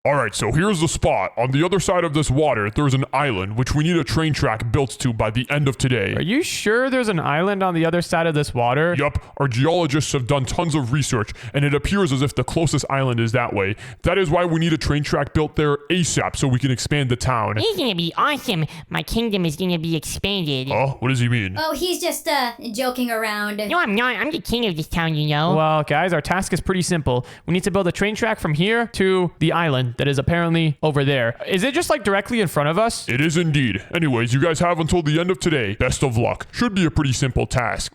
Alright, so here's the spot. On the other side of this water, there's an island, which we need a train track built to by the end of today. Are you sure there's an island on the other side of this water? Yup, our geologists have done tons of research, and it appears as if the closest island is that way. That is why we need a train track built there ASAP so we can expand the town. It's gonna be awesome. My kingdom is gonna be expanded. Oh, what does he mean? Oh, he's just, joking around. No, I'm not. I'm the king of this town, you know. Well, guys, our task is pretty simple. We need to build a train track from here to the island that is apparently over there. Is it just like directly in front of us? It is indeed. Anyways, you guys have until the end of today. Best of luck. Should be a pretty simple task.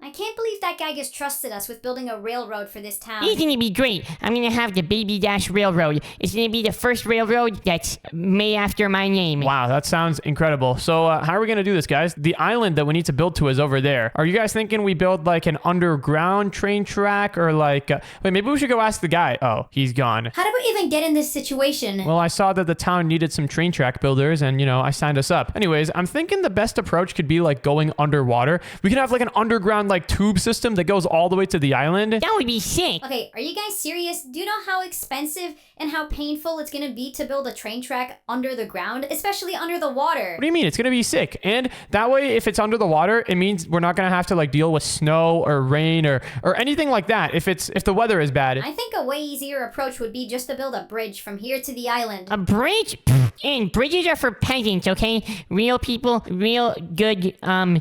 I can't believe that guy just trusted us with building a railroad for this town. It's gonna be great. I'm gonna have the Baby Dash Railroad. It's gonna be the first railroad that's made after my name. Wow, that sounds incredible. So how are we going to do this, guys? The island that we need to build to is over there. Are you guys thinking we build like an underground train track or like... wait, maybe we should go ask the guy. Oh, he's gone. How did we even get in this situation? Well, I saw that the town needed some train track builders and, you know, I signed us up. Anyways, I'm thinking the best approach could be like going underwater. We could have like an underground like tube system that goes all the way to the island. That would be sick. Okay, are you guys serious? Do you know how expensive and how painful it's gonna be to build a train track under the ground, especially under the water? What do you mean? It's going to be sick. And that way, if it's under the water, it means we're not going to have to like deal with snow or rain or anything like that if the weather is bad. I think a way easier approach would be just to build a bridge from here to the island. A bridge? And bridges are for peasants, okay? Real people, real good,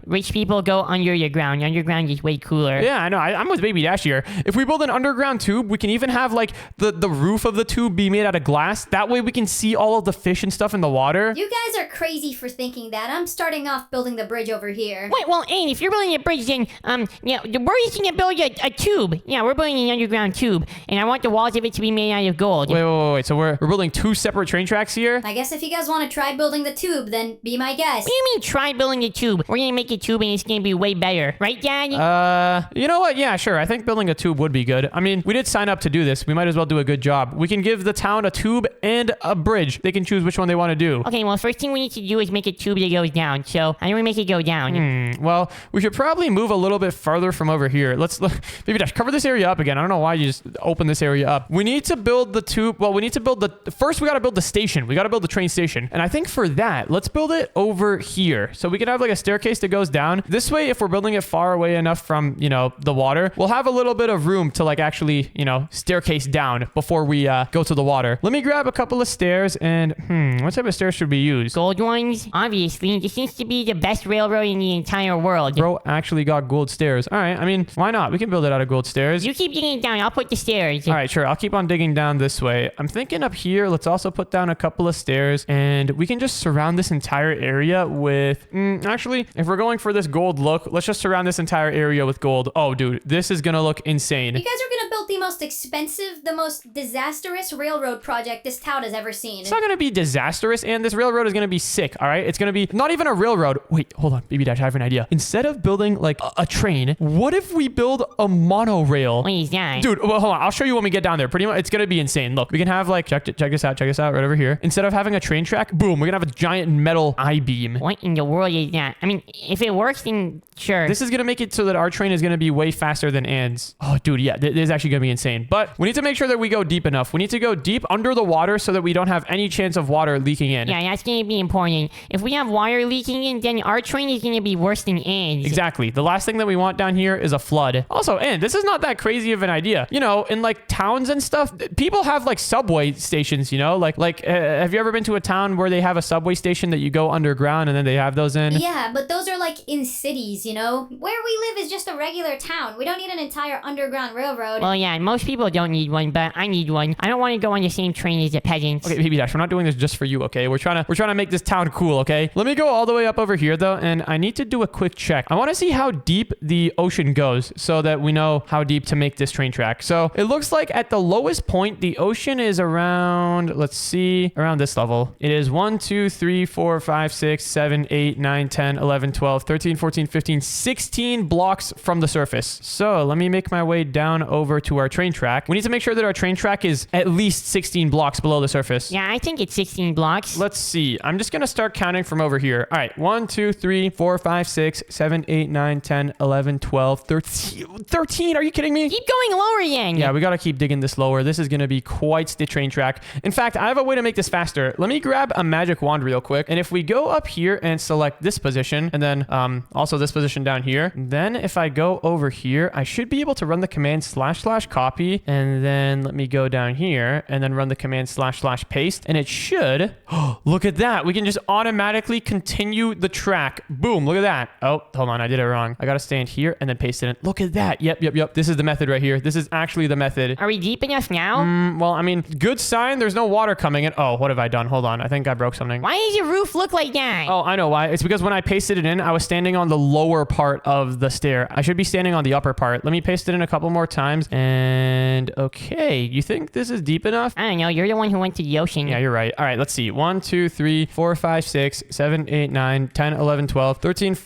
rich people go under the ground. Underground is way cooler. Yeah, I know. I'm with Baby Dash here. If we build an underground tube, we can even have like the roof of the tube be made out of glass. That way we can see all of the fish and stuff in the water. You guys are crazy for thinking that. I'm starting off building the bridge over here. Wait, well, Aiden, if you're building a bridge, then, yeah, we're just gonna build a tube. Yeah, we're building an underground tube, and I want the walls of it to be made out of gold. Wait. So we're building two separate train tracks here? I guess if you guys want to try building the tube, then be my guest. What do you mean try building a tube? We're gonna make a tube and it's gonna be way better. Right, Dad? You know what? Yeah, sure. I think building a tube would be good. I mean, we did sign up to do this. We might as well do a good job. We can give the town a tube and a bridge. They can choose which one they want to do. Okay, well, first thing we need to do is make a tube that goes down. So, how do we make it go down? Well, we should probably move a little bit farther from over here. Let's look. Baby Dash, cover this area up again. I don't know why you just open this area up. We need to build the tube. Well, we need to build first we got to build the station. We got to build the train station. And I think for that, let's build it over here. So we can have like a staircase that goes down. This way, if we're building it far away enough from, you know, the water, we'll have a little bit of room to like actually, you know, staircase down before we go to the water. Let me grab a couple of stairs and, what type of stairs should we use? Gold ones? Obviously, this seems to be the best railroad in the entire world. Bro actually got gold stairs. All right, I mean, why not? We can build it out of gold stairs. You keep digging down, I'll put the stairs. All right, sure. I'll keep on digging down this way. I'm thinking up here, let's also put down a couple of stairs and we can just surround this entire area with, actually, if we're going for this gold look, let's just surround this entire area with gold. Oh, dude, this is gonna look insane. You guys are gonna build the most expensive, the most disastrous railroad project this town has ever seen. It's not gonna be disastrous, and this railroad is gonna be sick, all right? It's gonna be not even a railroad. Wait, hold on, Baby Dash, I have an idea. Instead of building like a train, what if we build a monorail? What is that? Dude, well, hold on. I'll show you when we get down there. Pretty much, it's gonna be insane. Look, we can have like, check this out right over here. Instead of having a train track, boom, we're gonna have a giant metal I-beam. What in the world is that? I mean, if it works, then sure. This is gonna make it so that our train is gonna be way faster than Ann's. Oh, dude, yeah, this is actually gonna be insane. But we need to make sure that we go deep enough. We need to go deep under the water so that we don't have any chance of water leaking in. Yeah, that's gonna be important. If we have water leaking in, then our train is gonna be worse than Ann's. Exactly. The last thing that we want down here is a flood. Also, Ann, this is not that crazy of an idea. You know, in like towns and stuff, people have like subway stations, you know? Like, have you ever been to a town where they have a subway station that you go underground and then they have those in? Yeah, but those are like in cities, you know? Where we live is just a regular town. We don't need an entire underground railroad. Well, yeah, most people don't need one, but I need one. I don't want to go on the same train as the peasants. Okay, Baby Dash, we're not doing this just for you, okay? We're trying to make this town cool, okay? Let me go all the way up over here though, and I need to do a quick check. I want to see how deep the ocean goes so that we know how deep to make this train track. So it looks like at the lowest point, the ocean is around, let's see, around this level. It is 1, 2, 3, 4, 5, 6, 7, 8, 9, 10, 11, 12, 13, 14, 15, 16 blocks from the surface. So let me make my way down over to to our train track. We need to make sure that our train track is at least 16 blocks below the surface. Yeah, I think it's 16 blocks. Let's see. I'm just going to start counting from over here. All right. 1, 2, 3, 4, 5, 6, 7, 8, 9, 10, 11, 12, 13. 13? Are you kidding me? Keep going lower again. Yeah, we got to keep digging this lower. This is going to be quite the train track. In fact, I have a way to make this faster. Let me grab a magic wand real quick. And if we go up here and select this position, and then also this position down here, then if I go over here, I should be able to run the command / copy. And then let me go down here and then run the command / paste. And it should, look at that. We can just automatically continue the track. Boom, look at that. Oh, hold on. I did it wrong. I got to stand here and then paste it in. Look at that. Yep. This is the method right here. This is actually the method. Are we deep enough now? Well, I mean, good sign. There's no water coming in. Oh, what have I done? Hold on. I think I broke something. Why does your roof look like that? Oh, I know why. It's because when I pasted it in, I was standing on the lower part of the stair. I should be standing on the upper part. Let me paste it in a couple more times. And okay, you think this is deep enough? I don't know. You're the one who went to the ocean. Yeah, you're right. All right, let's see. 1, 2, 3, 4, 5, 6, 7, 8, 9, 10, 11, 12, 13.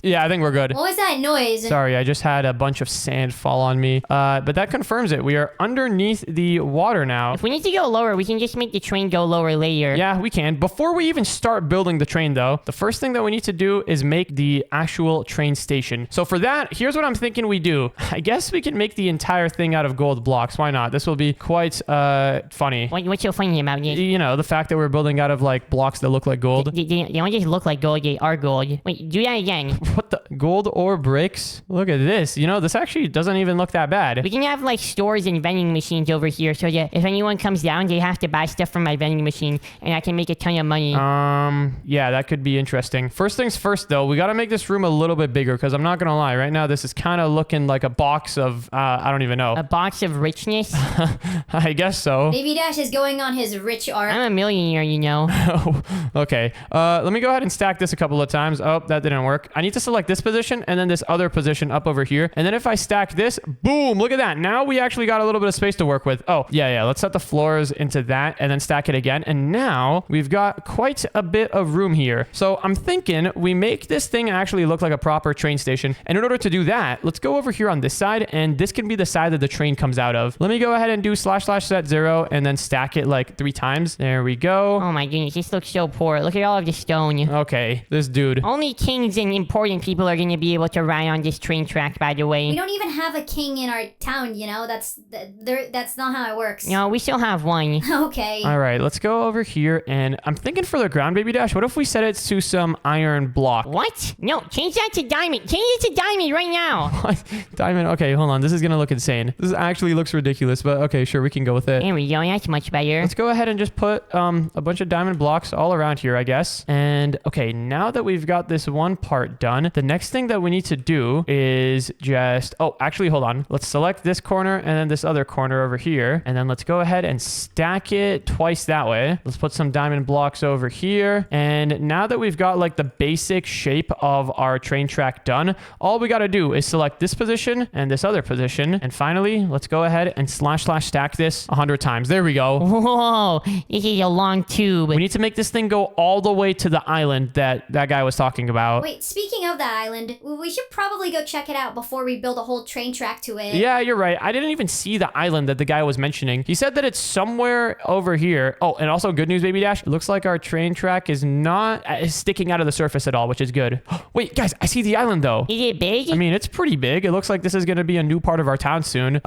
Yeah, I think we're good. What was that noise? Sorry, I just had a bunch of sand fall on me. But that confirms it. We are underneath the water now. If we need to go lower, we can just make the train go lower later. Yeah, we can. Before we even start building the train, though, the first thing that we need to do is make the actual train station. So for that, here's what I'm thinking we do. I guess we can make the entire thing out of gold blocks. Why not? This will be quite funny. What's so funny about it? You know, the fact that we're building out of like blocks that look like gold. They don't just look like gold, they are gold. Wait, do that again. What the? Gold or bricks? Look at this. You know, this actually doesn't even look that bad. We can have like stores and vending machines over here so that if anyone comes down, they have to buy stuff from my vending machine and I can make a ton of money. Yeah, that could be interesting. First things first, though, we got to make this room a little bit bigger because I'm not going to lie. Right now, this is kind of looking like a box of, I don't even know. A box of richness? I guess so. Baby Dash is going on his rich arc. I'm a millionaire, you know. Okay. Let me go ahead and stack this a couple of times. Oh, that didn't work. I need to select this position and then this other position up over here. And then if I stack this, boom, look at that. Now we actually got a little bit of space to work with. Oh, yeah. Let's set the floors into that and then stack it again. And now we've got quite a bit of room here. So I'm thinking we make this thing actually look like a proper train station. And in order to do that, let's go over here on this side. And this can be the side that the train comes out of. Let me go ahead and do / set 0 and then stack it like 3 times. There we go. Oh my goodness, this looks so poor. Look at all of the stone. Okay, this dude. Only kings and important people are going to be able to ride on this train track, by the way. We don't even have a king in our town, you know? That's not how it works. No, we still have one. Okay. All right, let's go over here. And I'm thinking for the ground, Baby Dash, what if we set it to some iron block? What? No, change that to diamond. Change it to diamond right now. What? Diamond? Okay, hold on. This is going to look insane. This actually looks ridiculous, but okay, sure, we can go with it. There we go. That's much better. Let's go ahead and just put a bunch of diamond blocks all around here, I guess. And okay, now that we've got this one part done, the next thing that we need to do is just, oh, actually, hold on. Let's select this corner and then this other corner over here. And then let's go ahead and stack it twice that way. Let's put some diamond blocks over here. And now that we've got like the basic shape of our train track done, all we got to do is select this position and this other position. And finally, let's go ahead and / stack this 100 times. There we go. Whoa, this is a long tube. We need to make this thing go all the way to the island that guy was talking about. Wait, speaking of that island, we should probably go check it out before we build a whole train track to it. Yeah, you're right. I didn't even see the island that the guy was mentioning. He said that it's somewhere over here. Oh, and also good news, Baby Dash. It looks like our train track is not sticking out of the surface at all, which is good. Wait, guys, I see the island though. Is it big? I mean, it's pretty big. It looks like this is going to be a new part of our town soon.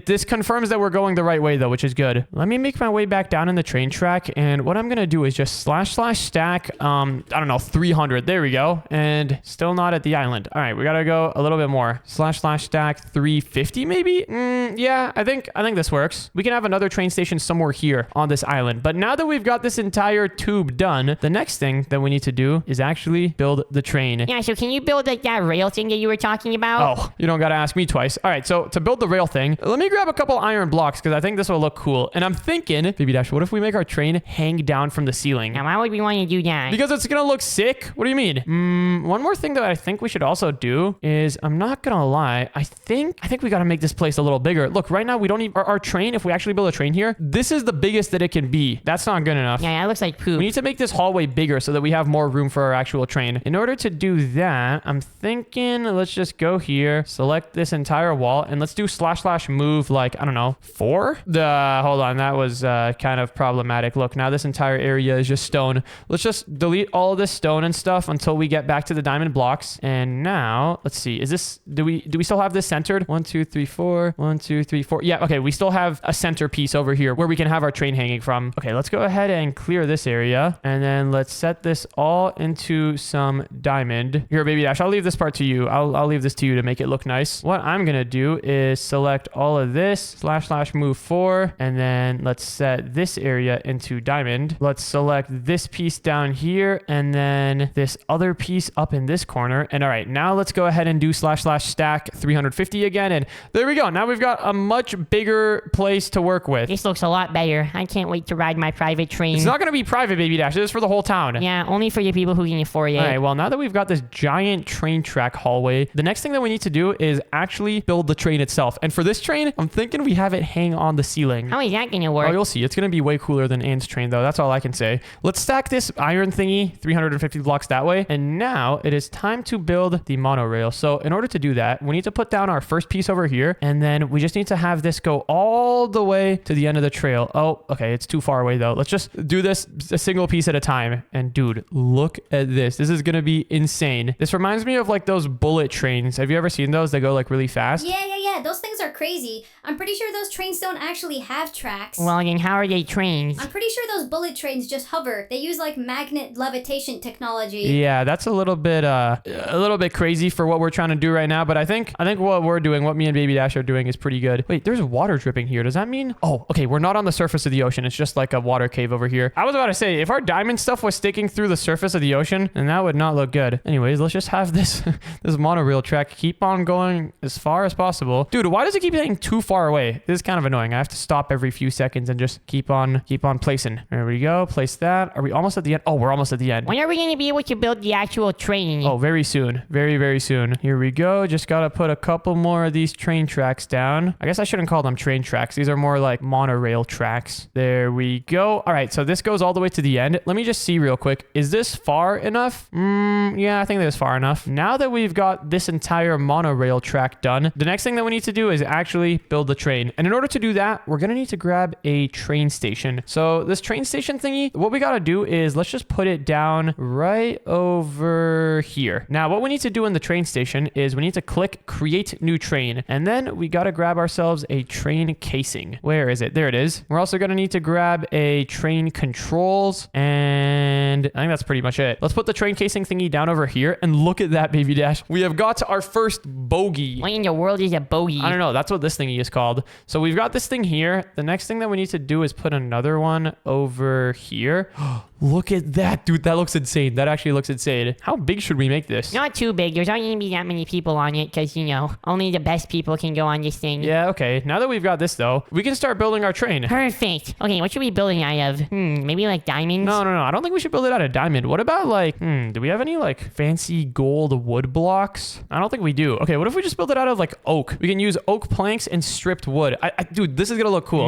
This confirms that we're going the right way though, which is good. Let me make my way back down in the train track. And what I'm going to do is just / stack, I don't know, 300. There we go. And still not at the island. All right, we got to go a little bit more. / stack 350 maybe? Yeah, I think this works. We can have another train station somewhere here on this island. But now that we've got this entire tube done, the next thing that we need to do is actually build the train. Yeah, so can you build like that rail thing that you were talking about? Oh, you don't got to ask me twice. All right, so to build the rail thing, let me grab a couple iron blocks because I think this will look cool. And I'm thinking, Baby Dash, what if we make our train hang down from the ceiling? Now, why would we want to do that? Because it's going to look sick. What do you mean? One more more thing that I think we should also do is, I'm not gonna lie, I think we gotta make this place a little bigger. Look, right now we don't need our train. If we actually build a train here, this is the biggest that it can be. That's not good enough. Yeah, that looks like poop. We need to make this hallway bigger so that we have more room for our actual train. In order to do that, I'm thinking let's just go here, select this entire wall, and let's do / move like, I don't know, 4? Hold on, that was kind of problematic. Look, now this entire area is just stone. Let's just delete all of this stone and stuff until we get back to the diamond blocks. And now, let's see, is this, do we still have this centered? 1, 2, 3, 4. 1, 2, 3, 4. Yeah, okay, we still have a centerpiece over here where we can have our train hanging from. Okay, let's go ahead and clear this area, and then let's set this all into some diamond. Here, Baby Dash, I'll leave this part to you. I'll leave this to you to make it look nice. What I'm gonna do is select all of this, / move 4, and then let's set this area into diamond. Let's select this piece down here, and then this other piece up in this corner. And all right, now let's go ahead and do / stack 350 again, and there we go. Now we've got a much bigger place to work with. This looks a lot better. I can't wait to ride my private train. It's not going to be private, Baby Dash. This is for the whole town. Yeah, only for the people who can afford it. All right, well, now that we've got this giant train track hallway, the next thing that we need to do is actually build the train itself. And for this train, I'm thinking we have it hang on the ceiling. How is that gonna work? Oh, you'll see. It's going to be way cooler than Anne's train, though. That's all I can say. Let's stack this iron thingy 350 blocks that way. And now it is time to build the monorail. So in order to do that, we need to put down our first piece over here. And then we just need to have this go all the way to the end of the trail. Oh, okay. It's too far away, though. Let's just do this a single piece at a time. And dude, look at this. This is going to be insane. This reminds me of like those bullet trains. Have you ever seen those? They go like really fast. Yeah. Those things are crazy. I'm pretty sure those trains don't actually have tracks. Well, then how are they trains? I'm pretty sure those bullet trains just hover. They use like magnet levitation technology. Yeah, that's a little bit crazy for what we're trying to do right now. But I think what we're doing, what me and Baby Dash are doing, is pretty good. Wait, there's water dripping here. Does that mean? Oh, okay. We're not on the surface of the ocean. It's just like a water cave over here. I was about to say, if our diamond stuff was sticking through the surface of the ocean, then that would not look good. Anyways, let's just have this this monorail track keep on going as far as possible. Dude, why does it keep getting too far away? This is kind of annoying. I have to stop every few seconds and just keep on placing. There we go. Place that. Are we almost at the end? Oh, we're almost at the end. When are we gonna be able to build the actual train? Oh, very soon. Very, very soon. Here we go. Just gotta put a couple more of these train tracks down. I guess I shouldn't call them train tracks. These are more like monorail tracks. There we go. All right, so this goes all the way to the end. Let me just see real quick. Is this far enough? Yeah, I think that's far enough. Now that we've got this entire monorail track done, the next thing that we need to do is actually build the train. And in order to do that, we're gonna need to grab a train station. So this train station thingy, what we gotta do is let's just put it down right over here. Now, what we need to do in the train station is we need to click create new train. And then we gotta grab ourselves a train casing. Where is it? There it is. We're also gonna need to grab a train controls, and I think that's pretty much it. Let's put the train casing thingy down over here, and look at that, Baby Dash. We have got our first bogey. What in the world is a bogey? I don't know. That's what this thingy is called. So we've got this thing here. The next thing that we need to do is put another one over here. Look at that, dude. That looks insane. That actually looks insane. How big should we make this? Not too big. There's not going to be that many people on it because, you know, only the best people can go on this thing. Yeah, okay. Now that we've got this, though, we can start building our train. Perfect. Okay, what should we build it out of? Maybe like diamonds? No. I don't think we should build it out of diamond. What about like, do we have any like fancy gold wood blocks? I don't think we do. Okay, what if we just build it out of like oak? We can use oak planks and stripped wood. Dude, this is going to look cool. I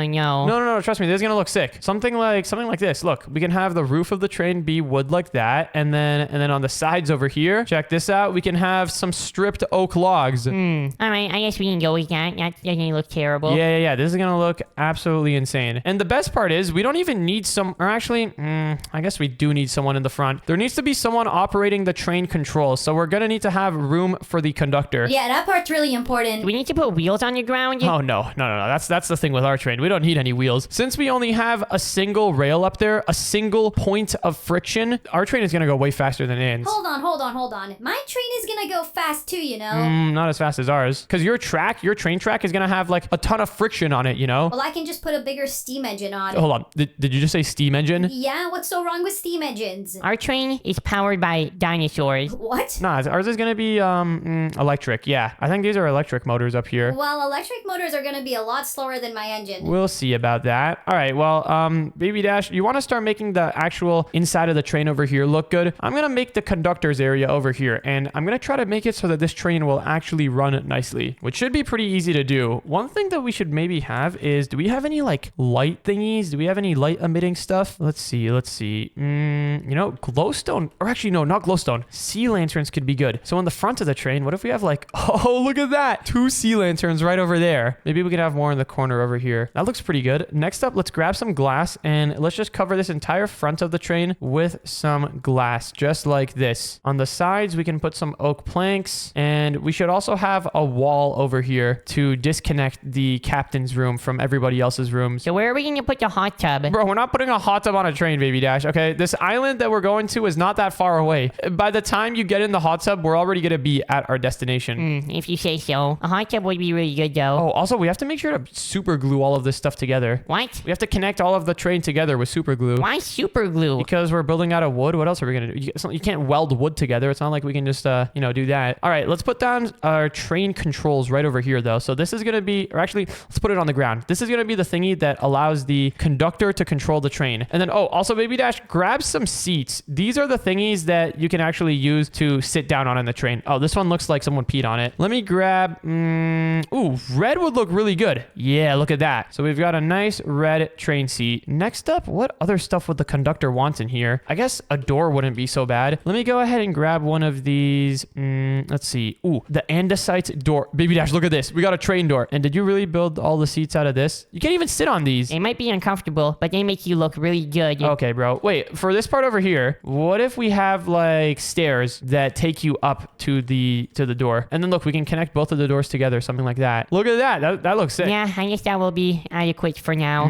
don't know. No. Trust me. This is going to look sick. Something like this. Look, we can have the roof of the train be wood like that. And then on the sides over here, check this out. We can have some stripped oak logs. All right, I guess we can go with that. That doesn't look terrible. Yeah. This is going to look absolutely insane. And the best part is we don't even need I guess we do need someone in the front. There needs to be someone operating the train controls. So we're going to need to have room for the conductor. Yeah, that part's really important. Do we need to put wheels on the ground? Oh, no. That's the thing with our train. We don't need any wheels. Since we only have a single rail up there, a single point of friction, our train is going to go way faster than Ann's. Hold on. My train is gonna go fast too, you know? Not as fast as ours. Because your train track is going to have like a ton of friction on it, you know? Well, I can just put a bigger steam engine on. Hold on. Did you just say steam engine? Yeah, what's so wrong with steam engines? Our train is powered by dinosaurs. What? Nah, ours is going to be electric. Yeah, I think these are electric motors up here. Well, electric motors are gonna be a lot slower than my engine. We'll see about that. All right, well, Baby Dash, you want to start making the actual inside of the train over here look good? I'm going to make the conductors area over here, and I'm going to try to make it so that this train will actually run nicely, which should be pretty easy to do. One thing that we should maybe have is, do we have any, like, light thingies? Do we have any light emitting stuff? Let's see. You know, glowstone, or actually, no, not glowstone. Sea lanterns could be good. So on the front of the train, what if we have, like, oh, look at that. 2 sea lanterns right over there. Maybe we could have more in the corner over here. That looks pretty good. Next up, let's grab some glass and let's just cover this entire front of the train with some glass, just like this. On the sides, we can put some oak planks, and we should also have a wall over here to disconnect the captain's room from everybody else's rooms. So where are we going to put the hot tub? Bro, we're not putting a hot tub on a train, Baby Dash, okay? This island that we're going to is not that far away. By the time you get in the hot tub, we're already going to be at our destination. If you say so. A hot tub would be really good, though. Oh, also, we have to make sure to super glue all of this stuff together. What? We have to connect all of the train together with super glue. Why super glue? Because we're building out of wood. What else are we going to do? You can't weld wood together. It's not like we can just, do that. All right, let's put down our train controls right over here, though. So this is going to be, or actually, let's put it on the ground. This is going to be the thingy that allows the conductor to control the train. And then, also, Baby Dash, grab some seats. These are the thingies that you can actually use to sit down on in the train. Oh, this one looks like someone peed on it. Let me grab, red would look really good. Yeah, look at that. So we've got a nice red train seat. Next up, what other stuff would the conductor want in here? I guess a door wouldn't be so bad. Let me go ahead and grab one of these. Let's see. Ooh, the andesite door. Baby Dash, look at this. We got a train door. And did you really build all the seats out of this? You can't even sit on these. They might be uncomfortable, but they make you look really good. Okay, bro. Wait, for this part over here, what if we have like stairs that take you up to the door? And then look, we can connect both of the doors together, something like that. Look at that. That looks sick. Yeah, I guess that will be adequate for now.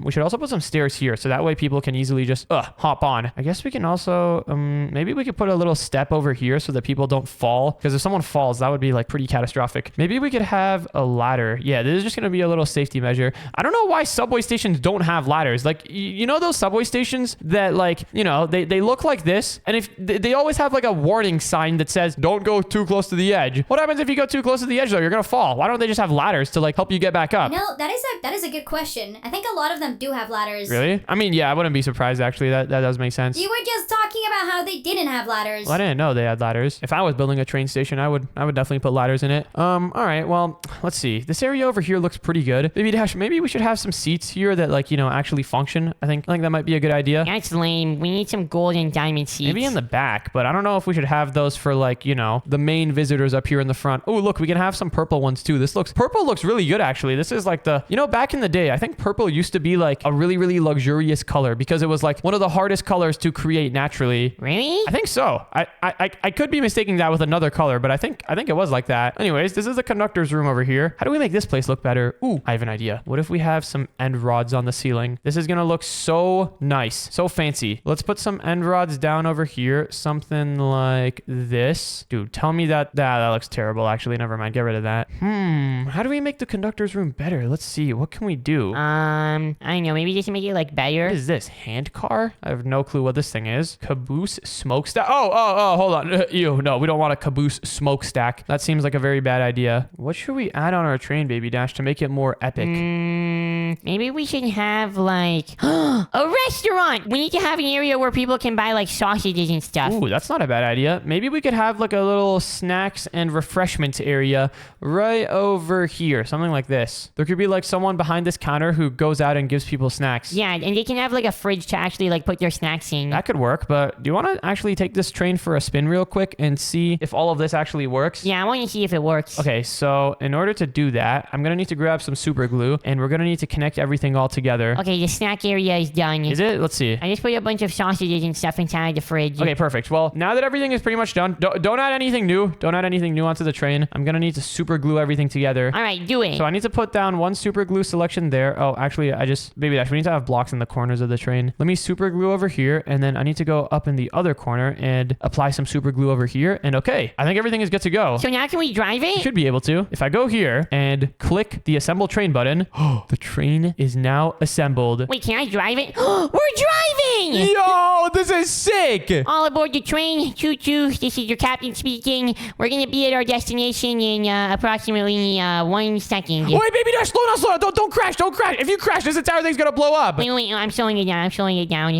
We should also put some stairs here, so that way people can easily just hop on. I guess we can also maybe we could put a little step over here so that people don't fall, because if someone falls, that would be like pretty catastrophic. Maybe we could have a ladder. Yeah, this is just gonna be a little safety measure. I don't know why subway stations don't have ladders. Like, you know those subway stations that, like, you know, they look like this, and if they always have like a warning sign that says don't go too close to the edge. What happens if you go too close to the edge, though? You're gonna fall. Why don't they just have ladders to like help you get back up? No, that is a good question. I think a lot of them do have ladders. Really? I mean, yeah, I wouldn't be surprised, actually. That does make sense. You were just talking about how they didn't have ladders. Well, I didn't know they had ladders. If I was building a train station, I would definitely put ladders in it. All right, well, let's see. This area over here looks pretty good. Baby Dash, maybe we should have some seats here that, like, you know, actually function. I think that might be a good idea. That's lame. We need some gold and diamond seats. Maybe in the back, but I don't know if we should have those for, like, you know, the main visitors up here in the front. Oh, look, we can have some purple ones too. Purple looks really good, actually. This is like back in the day, I think purple used to be like a really, really luxurious color because it was like one of the hardest colors to create naturally. Really? I think so. I could be mistaking that with another color, but I think it was like that. Anyways, this is the conductor's room over here. How do we make this place look better? Ooh, I have an idea. What if we have some end rods on the ceiling? This is gonna look so nice, so fancy. Let's put some end rods down over here, something like this. Dude, tell me that looks terrible. Actually, never mind. Get rid of that. How do we make the conductor's room better? Let's see. What can we do? I don't know. Maybe just make it like better. What is this? Hand car? I have no clue what this thing is. Caboose smokestack. Oh, hold on. Ew, no, we don't want a caboose smokestack. That seems like a very bad idea. What should we add on our train, Baby Dash, to make it more epic? Maybe we should have like a restaurant. We need to have an area where people can buy like sausages and stuff. Ooh, that's not a bad idea. Maybe we could have like a little snacks and refreshments area right over here. Something like this. There could be like someone behind this counter who goes out and gives people snacks. Yeah, and they can have like a fridge to actually like put their snacks in. That could work, but do you want to actually take this train for a spin real quick and see if all of this actually works? Yeah, I want to see if it works. Okay, so in order to do that, I'm going to need to grab some super glue, and we're going to need to connect everything all together. Okay, the snack area is done. Is it? Let's see. I just put a bunch of sausages and stuff inside the fridge. Okay, perfect. Well, now that everything is pretty much done, don't add anything new. Don't add anything new onto the train. I'm going to need to super glue everything together. All right, do it. So I need to put down one super glue selection there. Oh, actually, Baby Dash, we need to have blocks in the corners of the train. Let me super glue over here, and then I need to go up in the other corner and apply some super glue over here. And okay, I think everything is good to go. So now can we drive it? You should be able to. If I go here and click the assemble train button, the train is now assembled. Wait, can I drive it? We're driving! train. Yo, this is sick. All aboard the train. Choo-choo. This is your captain speaking. We're gonna be at our destination in approximately 1 second. Wait, baby, dash, slow down. Don't crash. If you crash, this entire thing's gonna blow up. Wait, I'm slowing it down.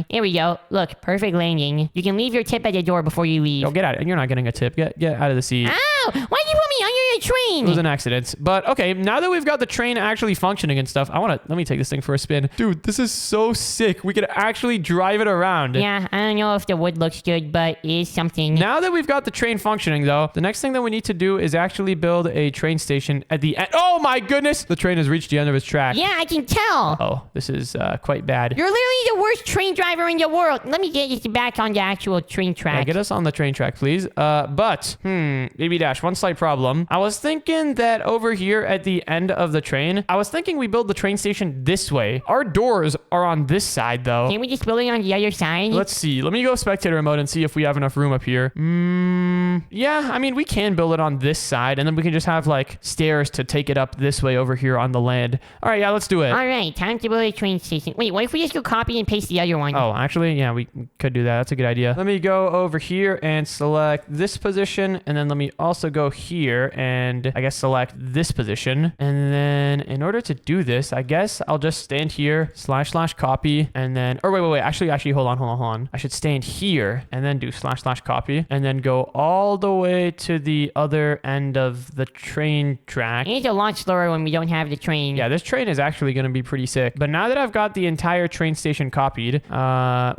Here we go. Look, perfect landing. You can leave your tip at the door before you leave. Yo, get out. You're not getting a tip. Get out of the seat. Ow! Why'd you put me under the train? It was an accident. But okay, now that we've got the train actually functioning and stuff, let me take this thing for a spin. Dude, this is so sick. We could actually drive it around. Yeah, I don't know if the wood looks good, but it is something. Now that we've got the train functioning though, the next thing that we need to do is actually build a train station at the end. Oh my goodness! The train has reached the end of its track. Yeah, I can tell. Oh, this is quite bad. You're literally the worst train driver in the world. Let me get you back on the actual train track. Yeah, get us on the train track, please. Baby Dash, one slight problem. I was thinking that over here at the end of the train, I was thinking we build the train station this way. Our doors are on this side, though. Can't we just build it on the other side? Let's see. Let me go spectator mode and see if we have enough room up here. Yeah, I mean, we can build it on this side, and then we can just have, like, stairs to take it up this way over here on the land. All right, yeah, let's do it. All right, time to build a train station. Wait, what if we just go copy and paste the other one? Oh, actually, yeah, we could do that. That's a good idea. Let me go over here and select this position, and then let me also go here and I guess select this position. And then in order to do this, I guess I'll just stand here, / copy, and then, or wait. Actually, hold on. I should stand here and then do / copy, and then go all the way to the other end of the train track. It's a lot slower when we don't have the train. Yeah, this train is actually going to be pretty sick. But now that I've got the entire train station copied,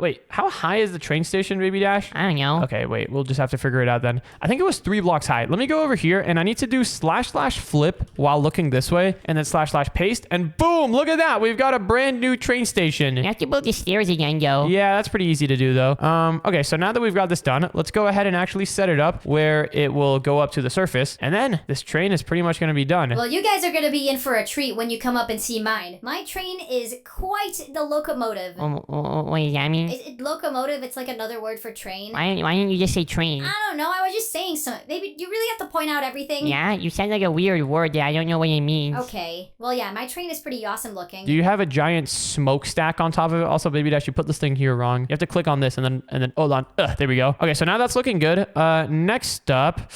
wait, how high is the train station, Baby Dash? I don't know. Okay, wait, we'll just have to figure it out then. I think it was 3 blocks high. Let me go over here, and I need to do / flip while looking this way, and then / paste, and boom, look at that. We've got a brand new train station. You have to build the stairs again, though. Yeah, that's pretty easy to do, though. Okay, so now that we've got this done, let's go ahead and actually set it up where it will go up to the surface, and then this train is pretty much going to be done. Well, you guys are going to be in for a treat when you come up and see mine. My train is quite the locomotive. What does that mean? Locomotive, it's like another word for train. Why didn't you just say train? I don't know, I was just saying something. Maybe you really have to point out everything. Yeah, you said like a weird word that I don't know what it means. Okay. Well, yeah, my train is pretty awesome looking. Do you have a giant smokestack on top of it? Also, Baby Dash, you put this thing here wrong. You have to click on this and then hold on. There we go. Okay, so now that's looking good. Next up,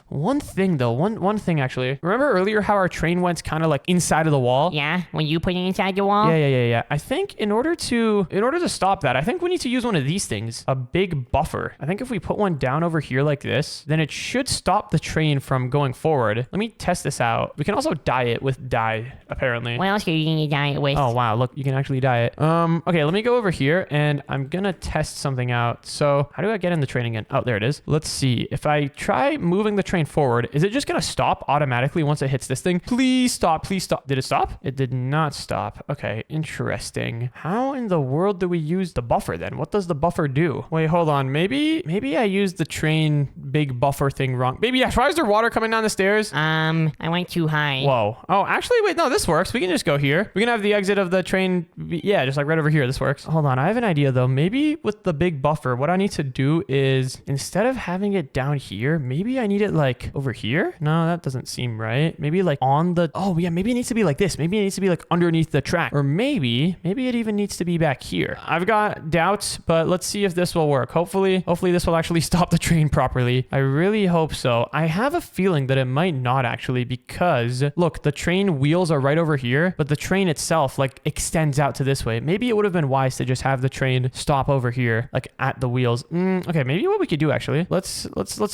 one thing though, one thing actually. Remember earlier how our train went kind of like inside of the wall? Yeah, when you put it inside the wall? Yeah. I think in order to stop that, I think we need to use one of these things, a big buffer. I think if we put one down over here like this, then it should stop the train from going forward. Let me test this out. We can also dye it with dye, apparently. What else are you going to dye it with? Oh, wow. Look, you can actually dye it. Okay, let me go over here and I'm gonna test something out. So how do I get in the train again? Oh, there it is. Let's see. If I try moving the train forward, is it just gonna stop automatically once it hits this thing? Please stop. Did it stop? It did not stop. Okay, interesting. How in the world do we use the buffer then? What does the buffer do? Wait, hold on. Maybe I used the train big buffer thing wrong. Baby Dash, why is there water coming down the stairs? I went too high. Whoa. Oh, actually, wait, no, this works. We can just go here. We can have the exit of the train. Yeah, just like right over here. This works. Hold on. I have an idea though. Maybe with the big buffer, what I need to do is instead of having it down here, maybe I need it like over here. No, that doesn't seem right. Maybe like on the, oh yeah, maybe it needs to be like this. Maybe it needs to be like underneath the track, or maybe it even needs to be back here. I've got doubts, but let's see if this will work. Hopefully this will actually stop the train properly. I really hope so. I have a feeling that it might not actually, because look, the train wheels are right over here, but the train itself like extends out to this way. Maybe it would have been wise to just have the train stop over here, like at the wheels. Okay, maybe what we could do actually, let's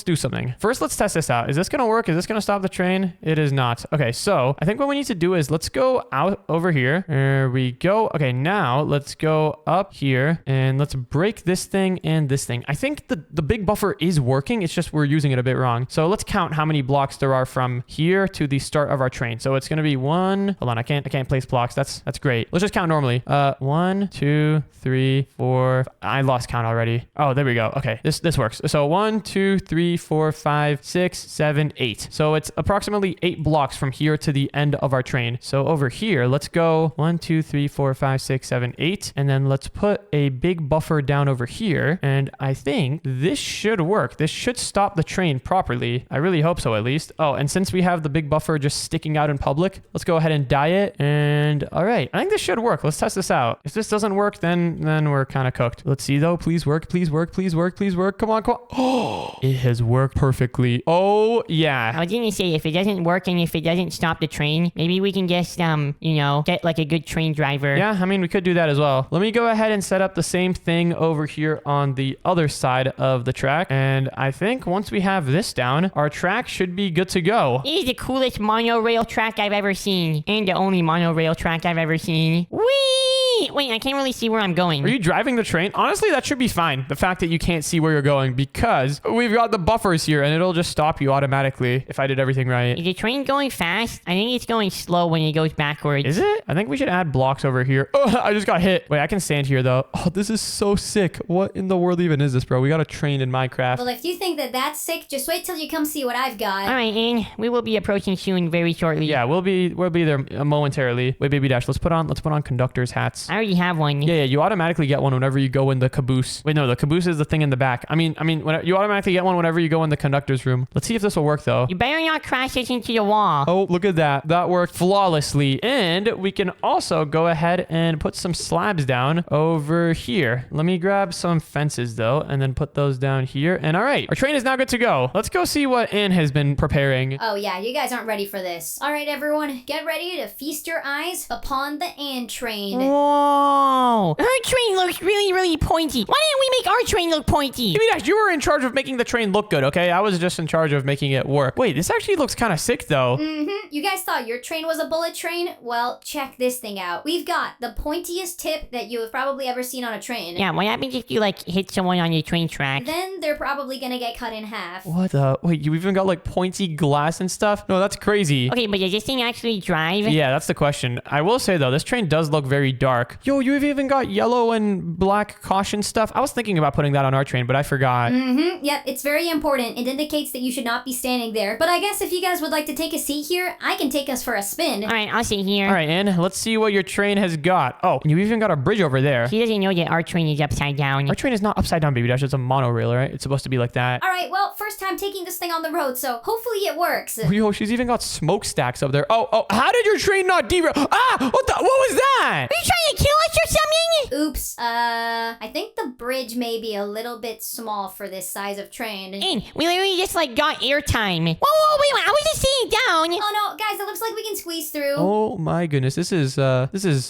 do something. First, let's test this out. Is this gonna work? Is this gonna stop the train? It is not. Okay, so I think what we need to do is let's go out over here. There we go. Okay, now let's go up here and let's break this thing and this thing. I think the big buffer is working. It's just we're using it a bit wrong. So let's count how many blocks there are from here to the start of our train. So it's gonna be one. Hold on, I can't place blocks. That's great. Let's just count normally. 1, 2, 3, 4. I lost count already. Oh, there we go. Okay, this works. So 1, 2, 3, 4, 5, 6, 7, 8. So it's approximately 8 blocks from here to the end of our train. So over here, let's go 1, 2, 3, 4, 5, 6, 7, 8. And then let's put a big buffer down over here. And I think this should work. This should stop the train properly. see. I really hope so, at least. Oh, and since we have the big buffer just sticking out in public, let's go ahead and dye it. And all right, I think this should work. Let's test this out. If this doesn't work, then we're kind of cooked. Let's see though. Please work. Please work. Please work. Please work. Come on. Come on. Oh, it has worked perfectly. Oh yeah. I was gonna say, if it doesn't work and if it doesn't stop the train, maybe we can just, get like a good train driver. Yeah, I mean, we could do that as well. Let me go ahead and set up the same thing over here on the other side of the track. And I think once we have this down, our track should be good to go. It is the coolest monorail track I've ever seen. And the only monorail track I've ever seen. Whee! Wait, I can't really see where I'm going. Are you driving the train? Honestly, that should be fine. The fact that you can't see where you're going, because we've got the buffers here and it'll just stop you automatically if I did everything right. Is the train going fast? I think it's going slow when it goes backwards. Is it? I think we should add blocks over here. Oh, I just got hit. Wait, I can stand here though. Oh, this is so sick. What in the world even is this, bro? We got a train in Minecraft. Well, if you think that that's sick, just wait till you come see what I've got. All right, and we will be approaching soon, very shortly. Yeah, we'll be there momentarily. Wait, baby dash. Let's put on conductors hats. I already have one. Yeah, you automatically get one whenever you go in the caboose. Wait, no, the caboose is the thing in the back. I mean, when you automatically get one whenever you go in the conductor's room. Let's see if this will work though. You better not crash this into the wall. Oh, look at that. That worked flawlessly. And we can also go ahead and put some slabs down over here. Let me grab some fences though, and then put those down here. And all right, our train is now good to go. Let's go see what Ann has been preparing. Oh yeah, you guys aren't ready for this. All right, everyone, get ready to feast your eyes upon the Ann train. Whoa! Her train looks really, really pointy. Why didn't we make our train look pointy? Baby Dash, you were in charge of making the train look good, okay? I was just in charge of making it work. Wait, this actually looks kind of sick though. You guys thought your train was a bullet train? Well, check this thing out. We've got the pointiest tip that you have probably ever seen on a train. Yeah, what happens if you, hit someone on your train track? Then they're probably gonna get cut in half. What the? Wait, you even got pointy glass and stuff? No, that's crazy. Okay, but does this thing actually drive? Yeah, that's the question. I will say though, this train does look very dark. Yo, you've even got yellow and black caution stuff. I was thinking about putting that on our train, but I forgot. Yep, it's very important. It indicates that you should not be standing there. But I guess if you guys would like to take a seat here, I can take us for a spin. All right, I'll sit here. All right, Ann, let's see what your train has got. Oh, and you even got a bridge over there. She doesn't know that our train is upside down. Our train is not upside down, baby dash. It's a monorail, right? It's supposed to be like that. All right, well, first time taking this thing on the road, so hopefully it works. Yo, she's even got smokestacks up there. Oh, how did your train not derail? Ah, what was that? Are you trying to kill us or something? Oops, I think the bridge may be a little bit small for this size of train. And we literally just got airtime. Whoa, wait, I was just sitting down. Oh no, guys, it looks like we can squeeze through. Oh my goodness, this is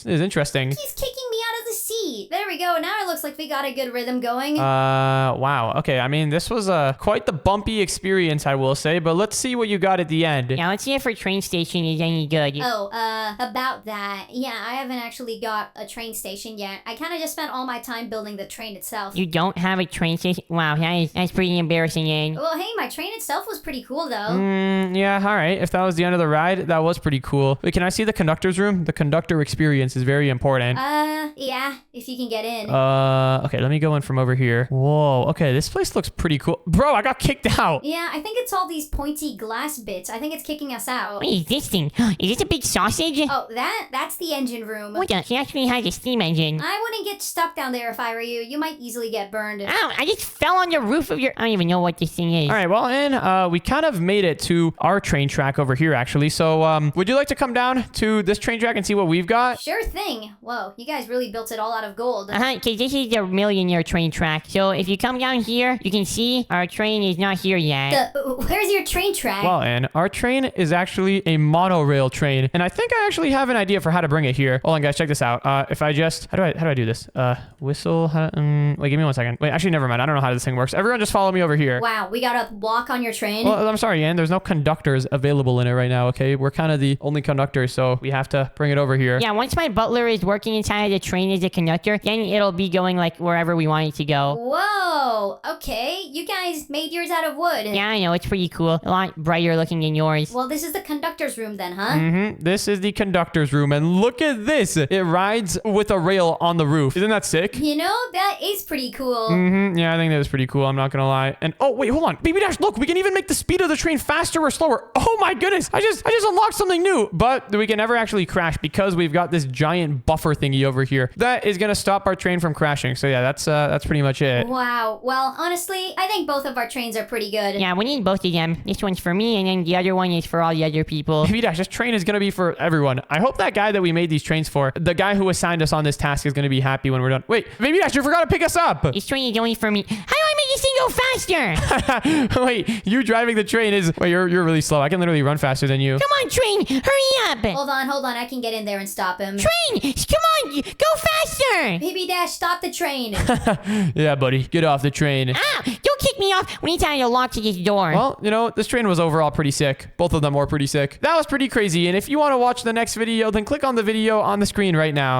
interesting. He's kicking me out of the seat. There we go. Now it looks like we got a good rhythm going. Wow. Okay, I mean, this was quite the bumpy experience, I will say, but let's see what you got at the end. Yeah, let's see if our train station is any good. Oh, about that. Yeah, I haven't actually got a train station yet. I kind of just spent all my time building the train itself. You don't have a train station? Wow, that's pretty embarrassing, Ann. Well, hey, my train itself was pretty cool, though. Yeah, all right. If that was the end of the ride, that was pretty cool. Wait, can I see the conductor's room? The conductor experience is very important. Yeah, if you can get in. Okay, let me go in from over here. Whoa, okay, this place looks pretty cool. Bro, I got kicked out. Yeah, I think it's all these pointy glass bits. I think it's kicking us out. What is this thing? Is this a big sausage? Oh, that's the engine room. What the? She actually has a steam engine. I wouldn't get stuck down there if I were you. You might easily get burned. Ow, I just fell on the roof of your... I don't even know what this thing is. All right, well, and we kind of made it to our train track over here, actually. So, would you like to come down to this train track and see what we've got? Sure thing. Whoa, you guys really built it all out of gold. Because this is the millionaire train track. So if you come down here, you can see our train is not here yet. Where's your train track? Well, and our train is actually a monorail train, and I think I actually have an idea for how to bring it here. Hold on, guys, check this out. If I just... How do I do this? Whistle... wait, give me 1 second. Wait, actually, never mind. I don't know how this thing works. Everyone just follow me over here. Wow, we got a block on your train? Well, I'm sorry, Ann. There's no conductors available in it right now, okay? We're kind of the only conductors, so we have to bring it over here. Yeah, once my butler is working inside of the train as a conductor, then it'll be going wherever we want it to go. Whoa, okay. You guys made yours out of wood. Yeah, I know. It's pretty cool. A lot brighter looking than yours. Well, this is the conductor's room then, huh? This is the conductor's room, and look at this. It rides with a rail on the roof. roof. Isn't that sick? You know, that is pretty cool. Yeah, I think that was pretty cool. I'm not gonna lie. And oh wait, hold on, Baby Dash, look, we can even make the speed of the train faster or slower. Oh my goodness, I just unlocked something new. But we can never actually crash because we've got this giant buffer thingy over here that is gonna stop our train from crashing. So yeah, that's pretty much it. Wow. Well, honestly, I think both of our trains are pretty good. Yeah, we need both of them. This one's for me, and then the other one is for all the other people. Baby Dash, this train is gonna be for everyone. I hope that guy that we made these trains for, the guy who assigned us on this task, is gonna be happy when we're done. Wait, Baby Dash, you forgot to pick us up. This train is only for me. How do I make this thing go faster? Wait, you driving the train is... Wait, you're really slow. I can literally run faster than you. Come on, train, hurry up. Hold on. I can get in there and stop him. Train, come on, go faster. Baby Dash, stop the train. Yeah, buddy, get off the train. Ah, don't kick me off. We need to add a lock to this door. Well, you know, this train was overall pretty sick. Both of them were pretty sick. That was pretty crazy. And if you want to watch the next video, then click on the video on the screen right now.